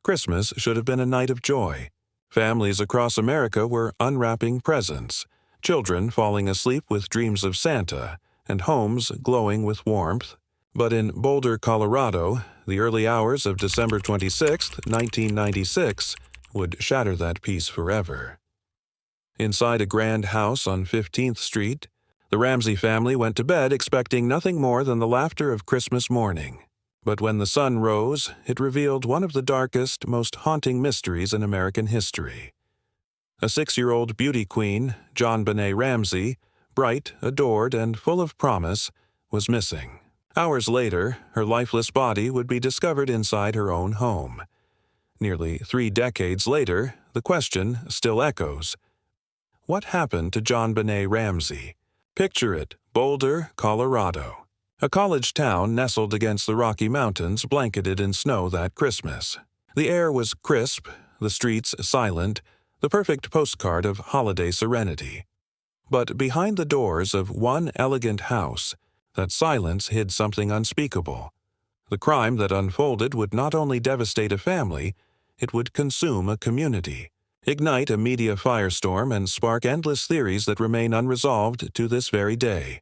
Christmas should have been a night of joy. Families across America were unwrapping presents, children falling asleep with dreams of Santa, and homes glowing with warmth. But in Boulder, Colorado, the early hours of December 26, 1996, would shatter that peace forever. Inside a grand house on 15th Street, the Ramsey family went to bed expecting nothing more than the laughter of Christmas morning. But when the sun rose, it revealed one of the darkest, most haunting mysteries in American history. A 6-year-old beauty queen, JonBenét Ramsey, bright, adored, and full of promise, was missing. Hours later, her lifeless body would be discovered inside her own home. Nearly 3 decades later, the question still echoes. What happened to JonBenét Ramsey? Picture it, Boulder, Colorado. A college town nestled against the Rocky Mountains, blanketed in snow that Christmas. The air was crisp, the streets silent, the perfect postcard of holiday serenity. But behind the doors of one elegant house, that silence hid something unspeakable. The crime that unfolded would not only devastate a family, it would consume a community, ignite a media firestorm, and spark endless theories that remain unresolved to this very day.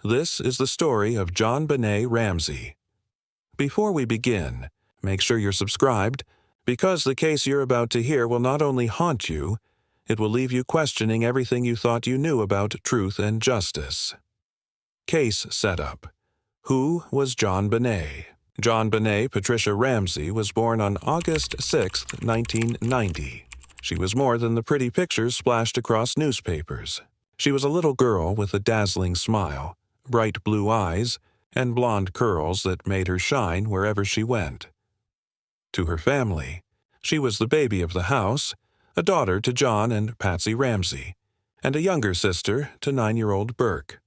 This is the story of JonBenét Ramsey. Before we begin, make sure you're subscribed, because the case you're about to hear will not only haunt you, it will leave you questioning everything you thought you knew about truth and justice. Case setup. Who was JonBenét? JonBenét Patricia Ramsey was born on August 6, 1990. She was more than the pretty pictures splashed across newspapers. She was a little girl with a dazzling smile, bright blue eyes, and blonde curls that made her shine wherever she went. To her family, she was the baby of the house, a daughter to John and Patsy Ramsey, and a younger sister to 9-year-old Burke.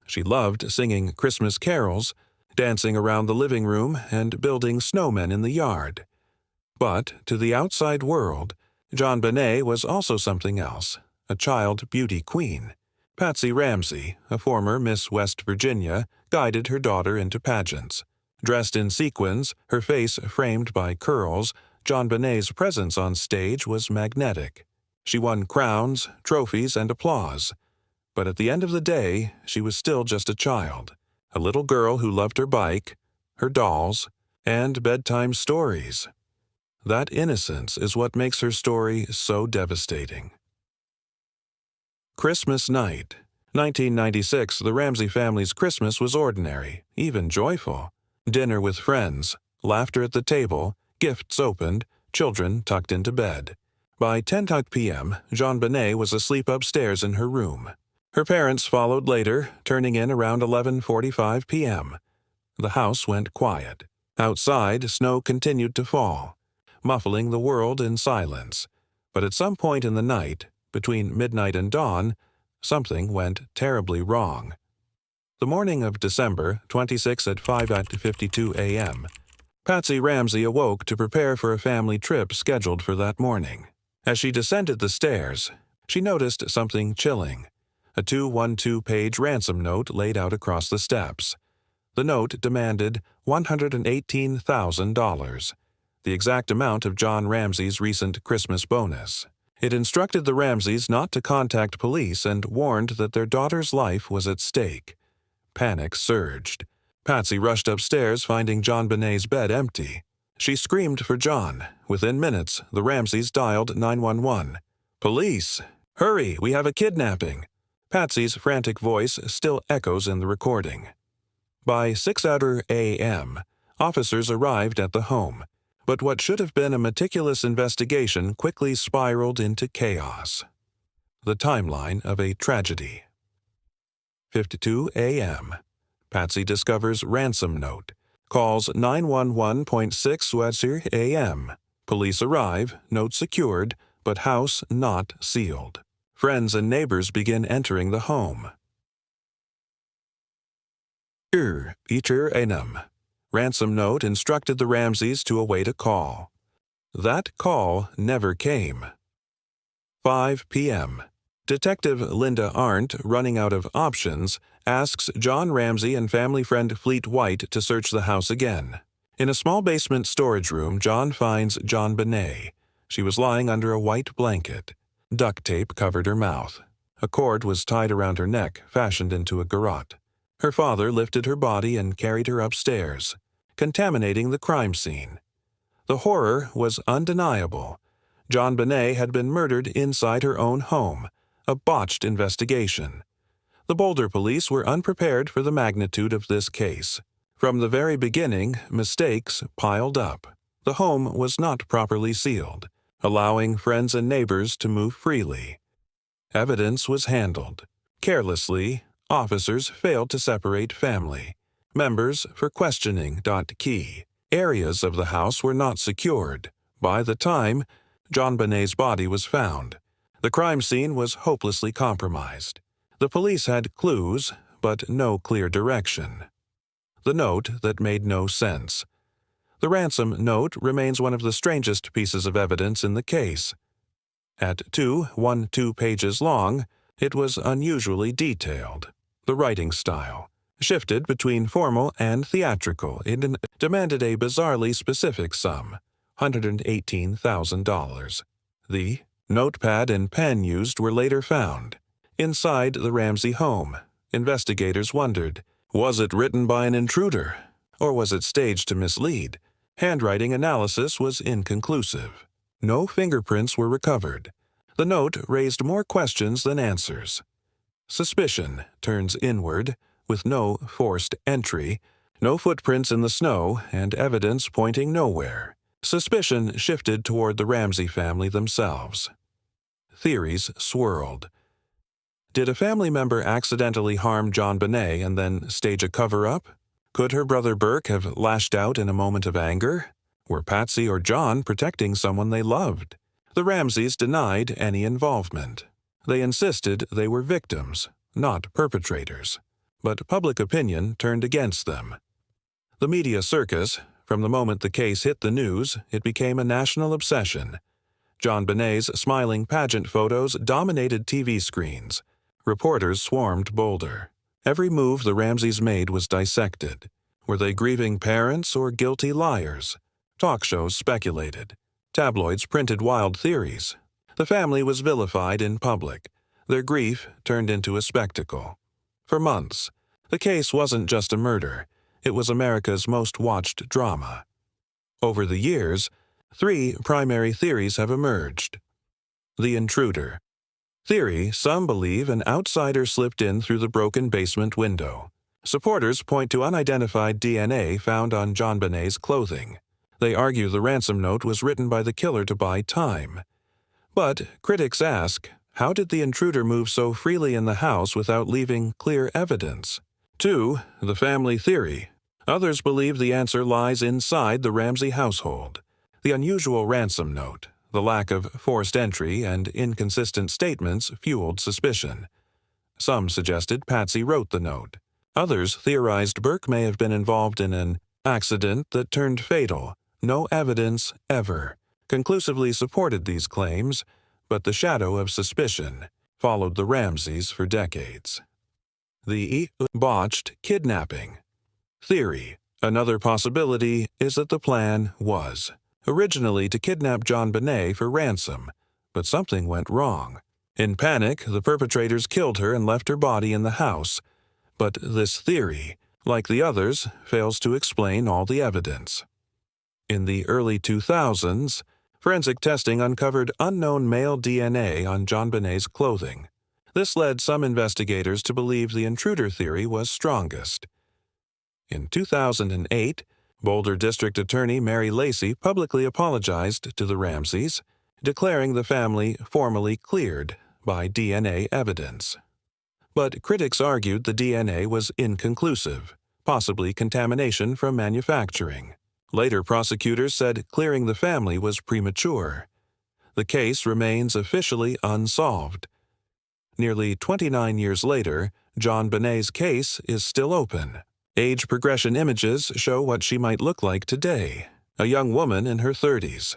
She loved singing Christmas carols, dancing around the living room, and building snowmen in the yard. But to the outside world, JonBenét was also something else, a child beauty queen. Patsy Ramsey, a former Miss West Virginia, guided her daughter into pageants. Dressed in sequins, her face framed by curls, JonBenét's presence on stage was magnetic. She won crowns, trophies, and applause. But at the end of the day, she was still just a child, a little girl who loved her bike, her dolls, and bedtime stories. That innocence is what makes her story so devastating. Christmas night. 1996, the Ramsey family's Christmas was ordinary, even joyful. Dinner with friends, laughter at the table, gifts opened, children tucked into bed. By 10:00 p.m., JonBenét was asleep upstairs in her room. Her parents followed later, turning in around 11:45 p.m. The house went quiet. Outside, snow continued to fall, muffling the world in silence. But at some point in the night, between midnight and dawn, something went terribly wrong. The morning of December 26 at 5:52 a.m., Patsy Ramsey awoke to prepare for a family trip scheduled for that morning. As she descended the stairs, she noticed something chilling. A 212-page ransom note laid out across the steps. The note demanded $118,000, the exact amount of John Ramsey's recent Christmas bonus. It instructed the Ramseys not to contact police and warned that their daughter's life was at stake. Panic surged. Patsy rushed upstairs, finding JonBenét's bed empty. She screamed for John. Within minutes, the Ramseys dialed 911. "Police! Hurry, we have a kidnapping!" Patsy's frantic voice still echoes in the recording. By 6:00 a.m., officers arrived at the home, but what should have been a meticulous investigation quickly spiraled into chaos. The timeline of a tragedy. 5:52 a.m. Patsy discovers ransom note, calls 911.6 a.m. Police arrive, note secured, but house not sealed. Friends and neighbors begin entering the home. Eater Enum. Ransom note instructed the Ramseys to await a call. That call never came. 5 p.m. Detective Linda Arndt, running out of options, asks John Ramsey and family friend Fleet White to search the house again. In a small basement storage room, John finds JonBenét. She was lying under a white blanket. Duct tape covered her mouth. A cord was tied around her neck, fashioned into a garrote. Her father lifted her body and carried her upstairs, contaminating the crime scene. The horror was undeniable. JonBenét had been murdered inside her own home, a botched investigation. The Boulder police were unprepared for the magnitude of this case. From the very beginning, mistakes piled up. The home was not properly sealed, allowing friends and neighbors to move freely. Evidence was handled carelessly. Officers failed to separate family members for questioning. Key areas of the house were not secured. By the time JonBenét's body was found, the crime scene was hopelessly compromised. The police had clues, but no clear direction. The note that made no sense. The ransom note remains one of the strangest pieces of evidence in the case. At 2 pages long, it was unusually detailed. The writing style shifted between formal and theatrical. It demanded a bizarrely specific sum, $118,000. The notepad and pen used were later found. Inside the Ramsey home, investigators wondered, was it written by an intruder, or was it staged to mislead? Handwriting analysis was inconclusive. No fingerprints were recovered. The note raised more questions than answers. Suspicion turns inward, with no forced entry, no footprints in the snow, and evidence pointing nowhere. Suspicion shifted toward the Ramsey family themselves. Theories swirled. Did a family member accidentally harm JonBenét and then stage a cover-up? Could her brother Burke have lashed out in a moment of anger? Were Patsy or John protecting someone they loved? The Ramseys denied any involvement. They insisted they were victims, not perpetrators. But public opinion turned against them. The media circus, from the moment the case hit the news, it became a national obsession. JonBenét's smiling pageant photos dominated TV screens. Reporters swarmed Boulder. Every move the Ramseys made was dissected. Were they grieving parents or guilty liars? Talk shows speculated. Tabloids printed wild theories. The family was vilified in public. Their grief turned into a spectacle. For months, the case wasn't just a murder. It was America's most watched drama. Over the years, 3 primary theories have emerged. The intruder. Theory: some believe an outsider slipped in through the broken basement window. Supporters point to unidentified DNA found on JonBenét's clothing. They argue the ransom note was written by the killer to buy time. But critics ask, how did the intruder move so freely in the house without leaving clear evidence? 2. The family theory. Others believe the answer lies inside the Ramsey household. The unusual ransom note, the lack of forced entry, and inconsistent statements fueled suspicion. Some suggested Patsy wrote the note. Others theorized Burke may have been involved in an accident that turned fatal. No evidence ever conclusively supported these claims, but the shadow of suspicion followed the Ramseys for decades. The botched kidnapping. Theory. Another possibility is that the plan was originally to kidnap JonBenét for ransom, but something went wrong. In panic, the perpetrators killed her and left her body in the house. But this theory, like the others, fails to explain all the evidence. In the early 2000s, forensic testing uncovered unknown male DNA on JonBenét's clothing. This led some investigators to believe the intruder theory was strongest. In 2008, Boulder District Attorney Mary Lacey publicly apologized to the Ramseys, declaring the family formally cleared by DNA evidence. But critics argued the DNA was inconclusive, possibly contamination from manufacturing. Later prosecutors said clearing the family was premature. The case remains officially unsolved. Nearly 29 years later, JonBenét's case is still open. Age progression images show what she might look like today, a young woman in her 30s.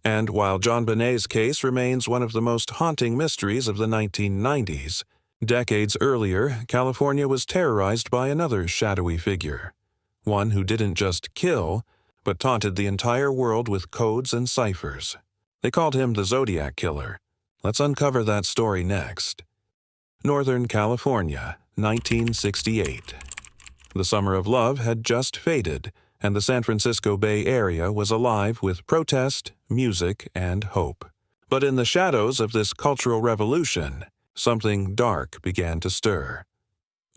And while JonBenét's case remains one of the most haunting mysteries of the 1990s, decades earlier, California was terrorized by another shadowy figure, one who didn't just kill, but taunted the entire world with codes and ciphers. They called him the Zodiac Killer. Let's uncover that story next. Northern California, 1968. The summer of love had just faded, and the San Francisco Bay Area was alive with protest, music, and hope. But in the shadows of this cultural revolution, something dark began to stir.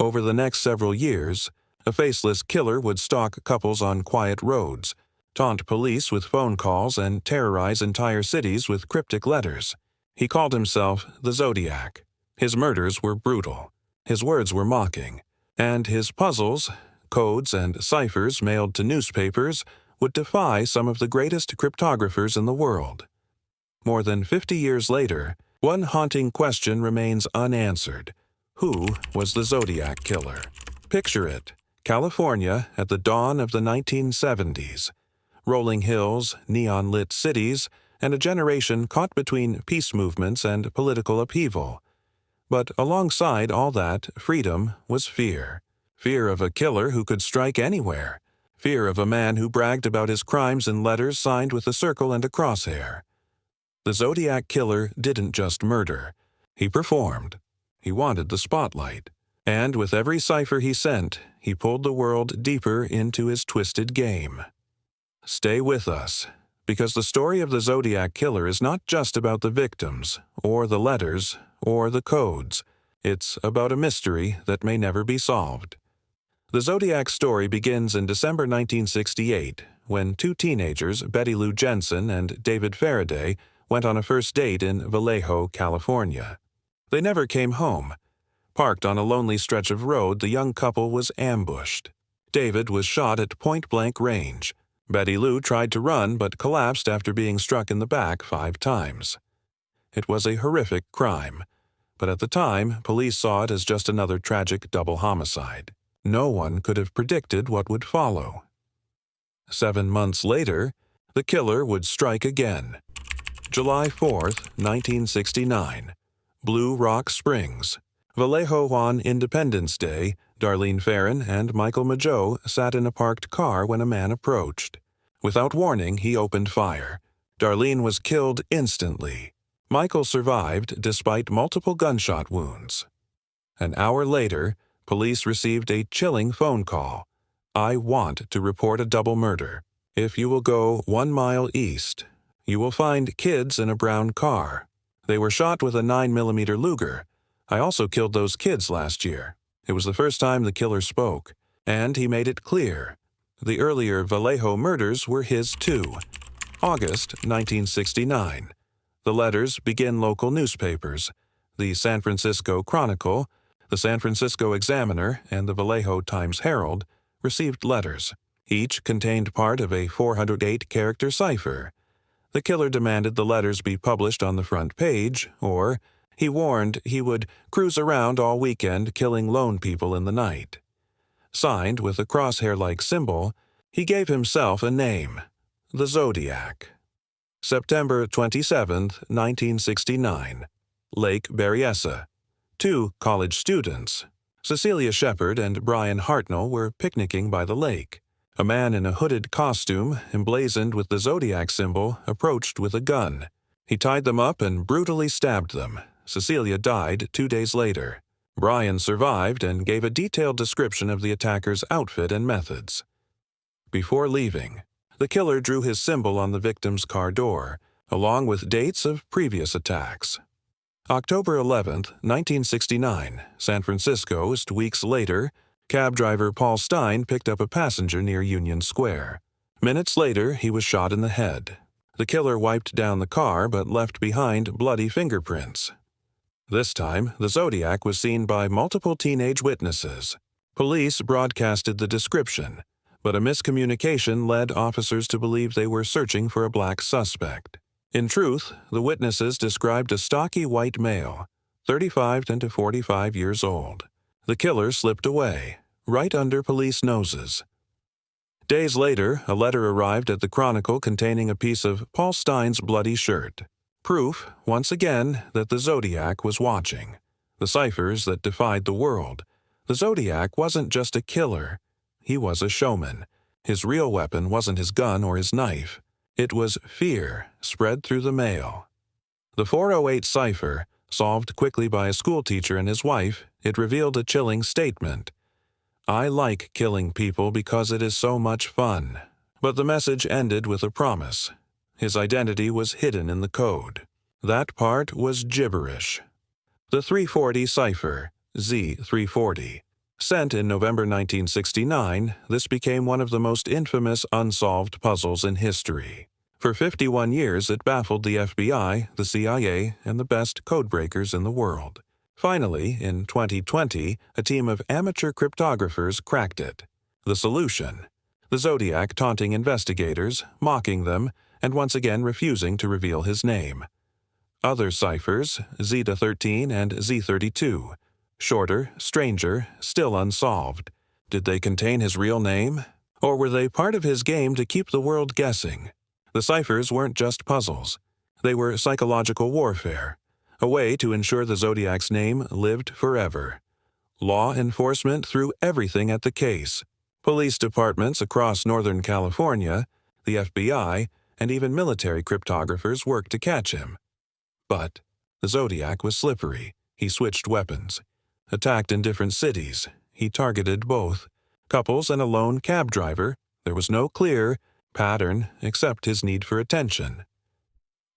Over the next several years, a faceless killer would stalk couples on quiet roads, taunt police with phone calls, and terrorize entire cities with cryptic letters. He called himself the Zodiac. His murders were brutal. His words were mocking. And his puzzles, codes, and ciphers mailed to newspapers would defy some of the greatest cryptographers in the world. More than 50 years later, one haunting question remains unanswered. Who was the Zodiac Killer? Picture it. California at the dawn of the 1970s. Rolling hills, neon-lit cities, and a generation caught between peace movements and political upheaval. But alongside all that, freedom was fear. Fear of a killer who could strike anywhere. Fear of a man who bragged about his crimes in letters signed with a circle and a crosshair. The Zodiac Killer didn't just murder. He performed. He wanted the spotlight. And with every cipher he sent, he pulled the world deeper into his twisted game. Stay with us, because the story of the Zodiac Killer is not just about the victims, or the letters, or the codes. It's about a mystery that may never be solved. The Zodiac story begins in December 1968, when two teenagers, Betty Lou Jensen and David Faraday, went on a first date in Vallejo, California. They never came home. Parked on a lonely stretch of road, the young couple was ambushed. David was shot at point-blank range. Betty Lou tried to run but collapsed after being struck in the back 5 times. It was a horrific crime, but at the time, police saw it as just another tragic double homicide. No one could have predicted what would follow. 7 months later, the killer would strike again. July 4th, 1969. Blue Rock Springs. Vallejo on Independence Day, Darlene Ferrin and Michael Mageau sat in a parked car when a man approached. Without warning, he opened fire. Darlene was killed instantly. Michael survived despite multiple gunshot wounds. An hour later, police received a chilling phone call. I want to report a double murder. If you will go 1 mile east, you will find kids in a brown car. They were shot with a 9mm Luger. I also killed those kids last year. It was the first time the killer spoke, and he made it clear. The earlier Vallejo murders were his too. August 1969. The letters begin local newspapers. The San Francisco Chronicle, the San Francisco Examiner, and the Vallejo Times-Herald received letters. Each contained part of a 408-character cipher. The killer demanded the letters be published on the front page, or he warned he would cruise around all weekend killing lone people in the night. Signed with a crosshair-like symbol, he gave himself a name, the Zodiac. September 27, 1969. Lake Berryessa. 2 college students, Cecilia Shepard and Brian Hartnell, were picnicking by the lake. A man in a hooded costume, emblazoned with the Zodiac symbol, approached with a gun. He tied them up and brutally stabbed them. Cecilia died 2 days later. Brian survived and gave a detailed description of the attacker's outfit and methods. Before leaving, the killer drew his symbol on the victim's car door, along with dates of previous attacks. October 11, 1969, San Francisco. Just weeks later, cab driver Paul Stein picked up a passenger near Union Square. Minutes later, he was shot in the head. The killer wiped down the car but left behind bloody fingerprints. This time, the Zodiac was seen by multiple teenage witnesses. Police broadcasted the description, but a miscommunication led officers to believe they were searching for a black suspect. In truth, the witnesses described a stocky white male, 35 to 45 years old. The killer slipped away, right under police noses. Days later, a letter arrived at the Chronicle containing a piece of Paul Stein's bloody shirt. Proof, once again, that the Zodiac was watching. The ciphers that defied the world. The Zodiac wasn't just a killer. He was a showman. His real weapon wasn't his gun or his knife. It was fear spread through the mail. The 408 cipher, solved quickly by a schoolteacher and his wife, it revealed a chilling statement. "I like killing people because it is so much fun." But the message ended with a promise. His identity was hidden in the code. That part was gibberish. The 340 cipher, Z340. Sent in November 1969, this became one of the most infamous unsolved puzzles in history. For 51 years, it baffled the FBI, the CIA, and the best codebreakers in the world. Finally, in 2020, a team of amateur cryptographers cracked it. The solution: the Zodiac taunting investigators, mocking them, and once again refusing to reveal his name. Other ciphers, Zeta13 and Z32. Shorter, stranger, still unsolved. Did they contain his real name? Or were they part of his game to keep the world guessing? The ciphers weren't just puzzles. They were psychological warfare, a way to ensure the Zodiac's name lived forever. Law enforcement threw everything at the case. Police departments across Northern California, the FBI, and even military cryptographers worked to catch him. But the Zodiac was slippery. He switched weapons. Attacked in different cities, he targeted both couples and a lone cab driver. There was no clear pattern except his need for attention.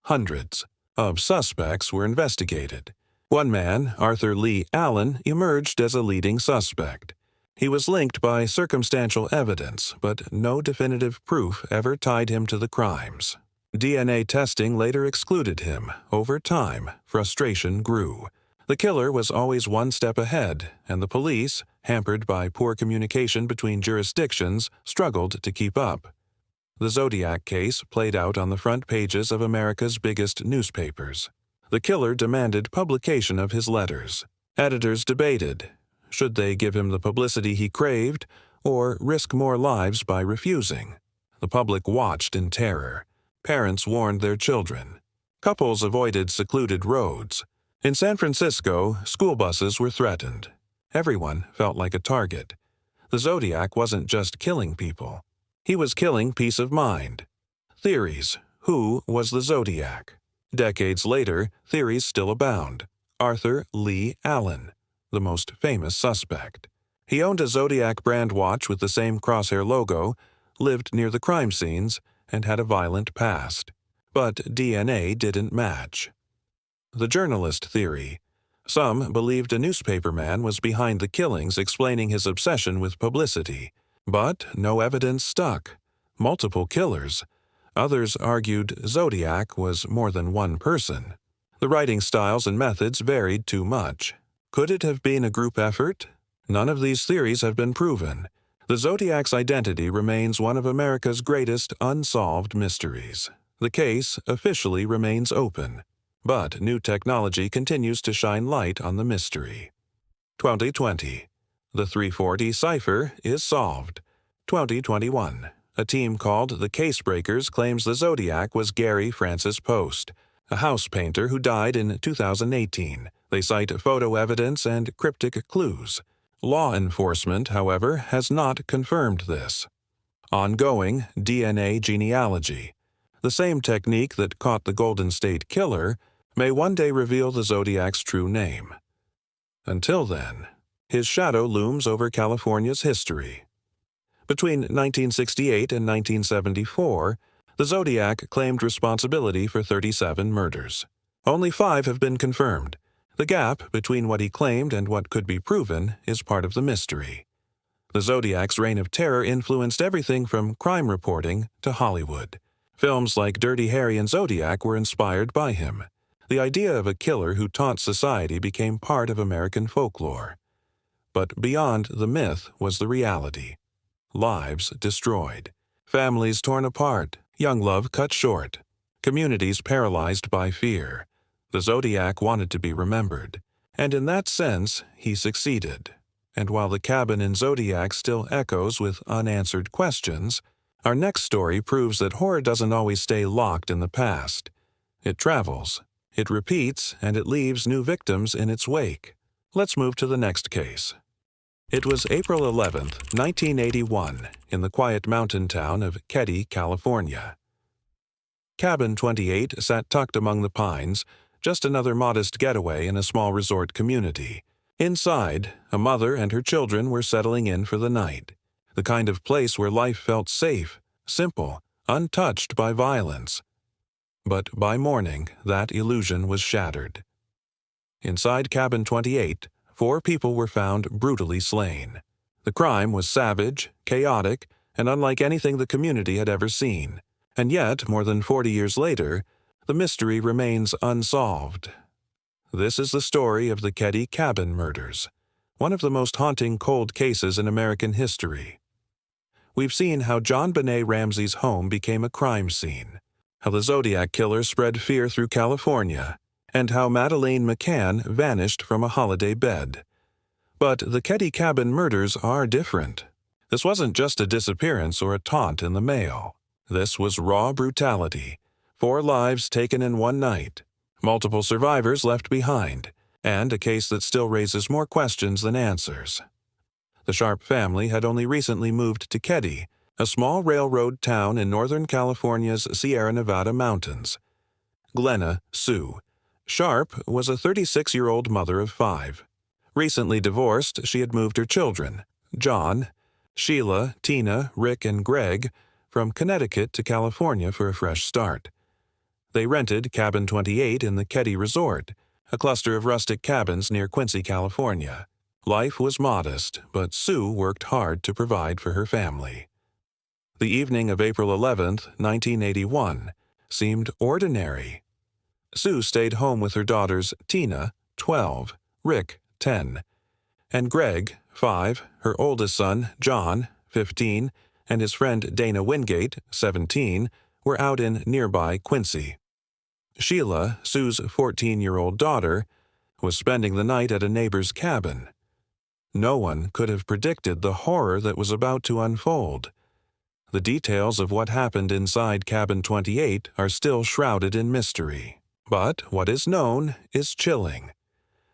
Hundreds of suspects were investigated. One man, Arthur Lee Allen, emerged as a leading suspect. He was linked by circumstantial evidence, but no definitive proof ever tied him to the crimes. DNA testing later excluded him. Over time, frustration grew. The killer was always one step ahead, and the police, hampered by poor communication between jurisdictions, struggled to keep up. The Zodiac case played out on the front pages of America's biggest newspapers. The killer demanded publication of his letters. Editors debated. Should they give him the publicity he craved, or risk more lives by refusing? The public watched in terror. Parents warned their children. Couples avoided secluded roads. In San Francisco, school buses were threatened. Everyone felt like a target. The Zodiac wasn't just killing people. He was killing peace of mind. Theories. Who was the Zodiac? Decades later, theories still abound. Arthur Lee Allen, the most famous suspect. He owned a Zodiac brand watch with the same crosshair logo, lived near the crime scenes, and had a violent past. But DNA didn't match. The journalist theory. Some believed a newspaperman was behind the killings, explaining his obsession with publicity. But no evidence stuck. Multiple killers. Others argued Zodiac was more than one person. The writing styles and methods varied too much. Could it have been a group effort? None of these theories have been proven. The Zodiac's identity remains one of America's greatest unsolved mysteries. The case officially remains open. But new technology continues to shine light on the mystery. 2020. The 340 cipher is solved. 2021. A team called the Casebreakers claims the Zodiac was Gary Francis Post, a house painter who died in 2018. They cite photo evidence and cryptic clues. Law enforcement, however, has not confirmed this. Ongoing DNA genealogy. The same technique that caught the Golden State Killer may one day reveal the Zodiac's true name. Until then, his shadow looms over California's history. Between 1968 and 1974, the Zodiac claimed responsibility for 37 murders. Only 5 have been confirmed. The gap between what he claimed and what could be proven is part of the mystery. The Zodiac's reign of terror influenced everything from crime reporting to Hollywood. Films like Dirty Harry and Zodiac were inspired by him. The idea of a killer who taunts society became part of American folklore. But beyond the myth was the reality. Lives destroyed. Families torn apart. Young love cut short. Communities paralyzed by fear. The Zodiac wanted to be remembered. And in that sense, he succeeded. And while the cabin in Zodiac still echoes with unanswered questions, our next story proves that horror doesn't always stay locked in the past. It travels. It repeats, and it leaves new victims in its wake. Let's move to the next case. It was April 11th, 1981, in the quiet mountain town of Keddie, California. Cabin 28 sat tucked among the pines, just another modest getaway in a small resort community. Inside, a mother and her children were settling in for the night, the kind of place where life felt safe, simple, untouched by violence. But by morning, that illusion was shattered. Inside Cabin 28, 4 people were found brutally slain. The crime was savage, chaotic, and unlike anything the community had ever seen. And yet, more than 40 years later, the mystery remains unsolved. This is the story of the Keddie Cabin murders, one of the most haunting cold cases in American history. We've seen how JonBenét Ramsey's home became a crime scene, how the Zodiac Killer spread fear through California, and how Madeleine McCann vanished from a holiday bed. But the Keddie Cabin murders are different. This wasn't just a disappearance or a taunt in the mail. This was raw brutality. 4 lives taken in one night, multiple survivors left behind, and a case that still raises more questions than answers. The Sharp family had only recently moved to Keddie, a small railroad town in Northern California's Sierra Nevada mountains. Glenna Sue Sharp was a 36-year-old mother of 5. Recently divorced, she had moved her children, John, Sheila, Tina, Rick, and Greg, from Connecticut to California for a fresh start. They rented Cabin 28 in the Keddie Resort, a cluster of rustic cabins near Quincy, California. Life was modest, but Sue worked hard to provide for her family. The evening of April 11, 1981, seemed ordinary. Sue stayed home with her daughters Tina, 12, Rick, 10, and Greg, 5, her oldest son, John, 15, and his friend Dana Wingate, 17, were out in nearby Quincy. Sheila, Sue's 14-year-old daughter, was spending the night at a neighbor's cabin. No one could have predicted the horror that was about to unfold. The details of what happened inside Cabin 28 are still shrouded in mystery. But what is known is chilling.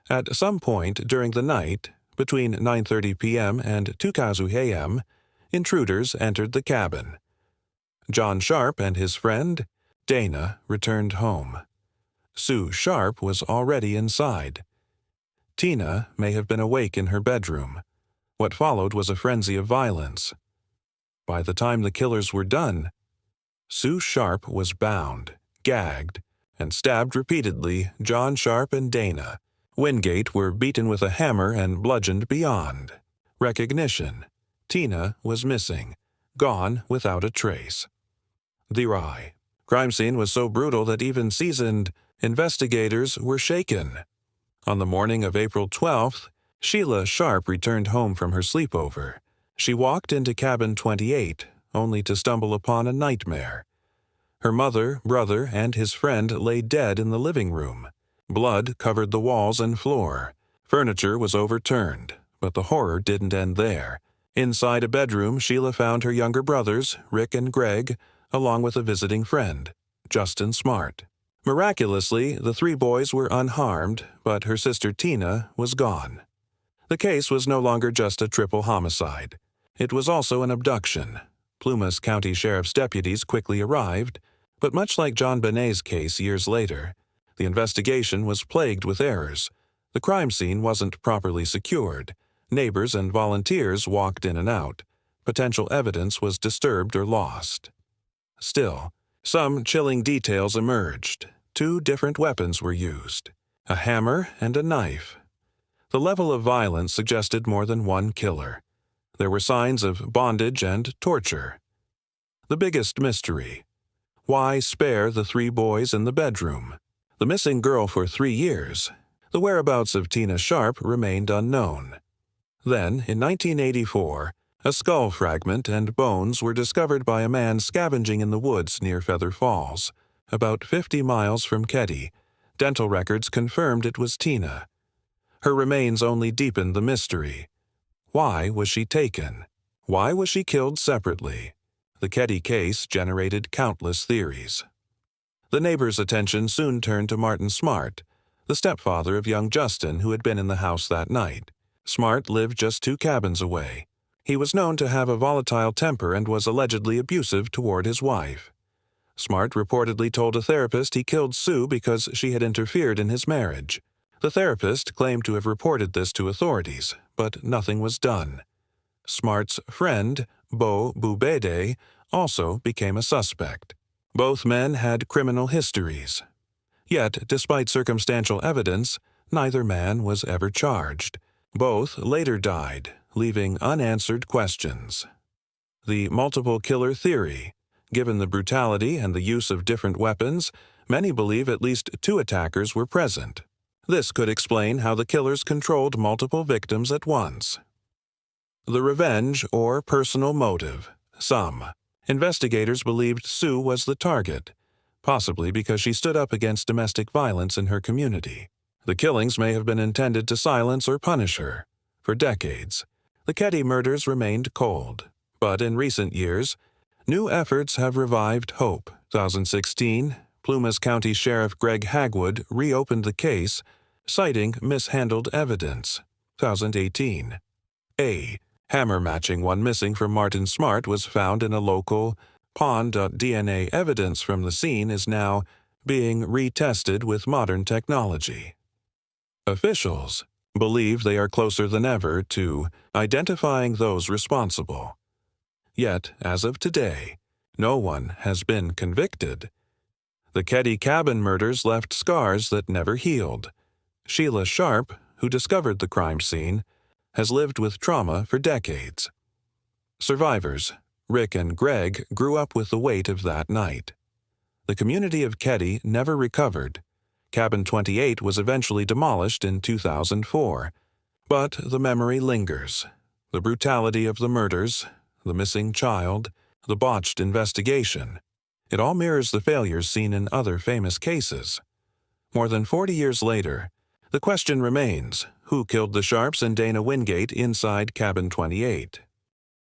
At some point during the night, between 9:30 p.m. and 2:00 a.m., intruders entered the cabin. John Sharp and his friend, Dana, returned home. Sue Sharp was already inside. Tina may have been awake in her bedroom. What followed was a frenzy of violence. By the time the killers were done, Sue Sharp was bound, gagged, and stabbed repeatedly. John Sharp and Dana Wingate were beaten with a hammer and bludgeoned beyond recognition. Tina was missing, gone without a trace. The crime scene was so brutal that even seasoned investigators were shaken. On the morning of April 12th, Sheila Sharp returned home from her sleepover. She walked into Cabin 28, only to stumble upon a nightmare. Her mother, brother, and his friend lay dead in the living room. Blood covered the walls and floor. Furniture was overturned, but the horror didn't end there. Inside a bedroom, Sheila found her younger brothers, Rick and Greg, along with a visiting friend, Justin Smart. Miraculously, the 3 boys were unharmed, but her sister Tina was gone. The case was no longer just a triple homicide. It was also an abduction. Plumas County Sheriff's deputies quickly arrived, but much like JonBenét's case years later, the investigation was plagued with errors. The crime scene wasn't properly secured. Neighbors and volunteers walked in and out. Potential evidence was disturbed or lost. Still, some chilling details emerged. 2 different weapons were used, a hammer and a knife. The level of violence suggested more than one killer. There were signs of bondage and torture. The biggest mystery: why spare the 3 boys in the bedroom? The missing girl for 3 years. The whereabouts of Tina Sharp remained unknown. Then, in 1984, a skull fragment and bones were discovered by a man scavenging in the woods near Feather Falls, about 50 miles from Keddie. Dental records confirmed it was Tina. Her remains only deepened the mystery. Why was she taken? Why was she killed separately? The Keddie case generated countless theories. The neighbors' attention soon turned to Martin Smart, the stepfather of young Justin who had been in the house that night. Smart lived just 2 cabins away. He was known to have a volatile temper and was allegedly abusive toward his wife. Smart reportedly told a therapist he killed Sue because she had interfered in his marriage. The therapist claimed to have reported this to authorities, but nothing was done. Smart's friend, Bo Bubede, also became a suspect. Both men had criminal histories. Yet, despite circumstantial evidence, neither man was ever charged. Both later died, leaving unanswered questions. The multiple killer theory. Given the brutality and the use of different weapons, many believe at least 2 attackers were present. This could explain how the killers controlled multiple victims at once. The revenge or personal motive. Some. Investigators believed Sue was the target, possibly because she stood up against domestic violence in her community. The killings may have been intended to silence or punish her. For decades, the Ketty murders remained cold. But in recent years, new efforts have revived hope. 2016, Plumas County Sheriff Greg Hagwood reopened the case, citing mishandled evidence. 2018. A hammer matching one missing from Martin Smart was found in a local pond. DNA evidence from the scene is now being retested with modern technology. Officials believe they are closer than ever to identifying those responsible. Yet, as of today, no one has been convicted. The Ketty cabin murders left scars that never healed. Sheila Sharp, who discovered the crime scene, has lived with trauma for decades. Survivors, Rick and Greg, grew up with the weight of that night. The community of Ketty never recovered. Cabin 28 was eventually demolished in 2004. But the memory lingers. The brutality of the murders, the missing child, the botched investigation. It all mirrors the failures seen in other famous cases. More than 40 years later, the question remains, who killed the Sharps and Dana Wingate inside Cabin 28?